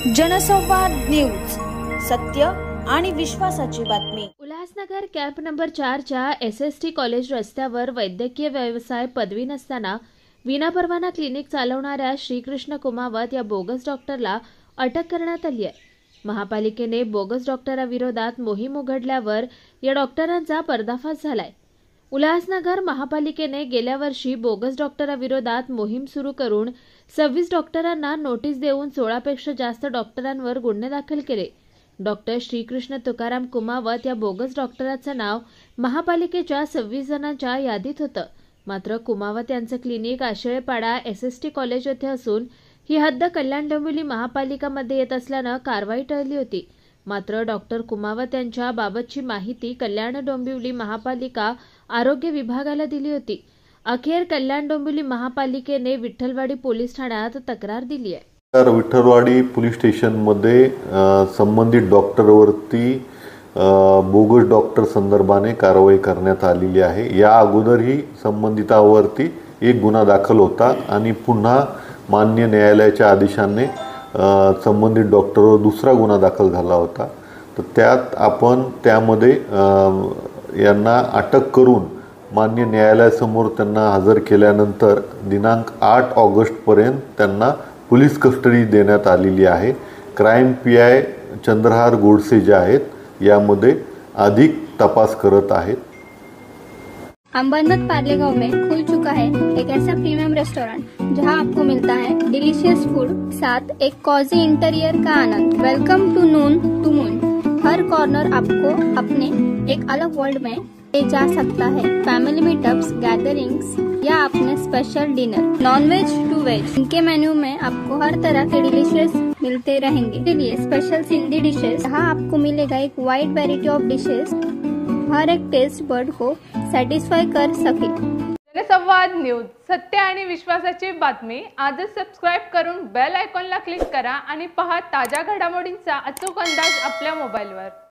जनसंवाद न्यूज, सत्य आणि विश्वासाची बातमी। उल्हासनगर कॅम्प नंबर 4 च्या SST कॉलेज रस्त्यावर वैद्यकीय व्यवसाय पदवी नसताना विनापरवाना क्लिनिक चालवणाऱ्या श्रीकृष्ण कुमावत या बोगस डॉक्टरला अटक करण्यात आली आहे। महापालिकेने बोगस डॉक्टराविरोधात मोहीम उघडल्यावर या डॉक्टरांचा पर्दाफाश झालाय। उल्हासनगर महापालिकेने गेल्या वर्षी बोगस डॉक्टराविरोधात मोहीम सुरू करून 26 डॉक्टरांना नोटीस देऊन 16 पेक्षा जास्त डॉक्टरांवर गुन्हे दाखल केले। डॉक्टर श्रीकृष्ण तुकाराम कुमावत या बोगस डॉक्टराचं नाव महापालिकेच्या 26 जणांच्या यादीत होतं। मात्र कुमावत यांचं क्लिनिक आशेळेपाडा SST कॉलेज येथे असून ही हद्द कल्याण डोंबिवली महापालिकामध्ये येत असल्यानं कारवाई टळली होती। मात्र डॉक्टर कुमावत यांच्या बाबतची माहिती कल्याण डोंबिवली महापालिका आरोग्य विभागाला दिली होती। अखेर कल्याण डोंबिवली महापालिकेने विठ्ठलवाडी पोलीस ठाण्यात तक्रार दिली आहे। विठ्ठलवाडी पोलीस स्टेशनमध्ये संबंधित डॉक्टरवरती बोगस डॉक्टर संदर्भाने कारवाई करण्यात आलेली आहे। या अगोदरही संबंधितावरती एक गुन्हा दाखल होता आणि पुन्हा मान्य न्यायालयाच्या आदेशाने संबंधित डॉक्टरवर दुसरा गुन्हा दाखल झाला होता। तर त्यात आपण त्यामध्ये यांना अटक करून मान्य न्यायालयासमोर त्यांना हजर केल्यानंतर दिनांक 8 ऑगस्टपर्यंत त्यांना पोलीस कस्टडी देण्यात आलेली आहे। क्राइम PI चंद्रहार गोडसे जे आहेत यामध्ये अधिक तपास करत आहेत। अंबरनाथ पार्ले गांव में खुल चुका है एक ऐसा प्रीमियम रेस्टोरेंट जहां आपको मिलता है डिलीशियस फूड, साथ एक कॉजी इंटीरियर का आनंद। Welcome to noon to moon. हर कॉर्नर आपको अपने एक अलग वर्ल्ड में ले जा सकता है। फैमिली मीटअप्स, गैदरिंग्स या अपने special dinner, non veg to veg, इनके मेन्यू में आपको हर तरह के डिलीशियस मिलते रहेंगे। इसलिए स्पेशल सिंधी डिशेस, यहाँ आपको मिलेगा एक वाइड वैरायटी ऑफ डिशेस, हर एक टेस्ट बर्ड को सॅटिस्फाय कर सके। जनसंवाद न्यूज, सत्य आणि विश्वासाची बातमी। आजच सबस्क्राइब करून बेल आयकॉनला क्लिक करा आणि पहा ताज्या घडामोडींचा अचूक अंदाज आपल्या मोबाईलवर।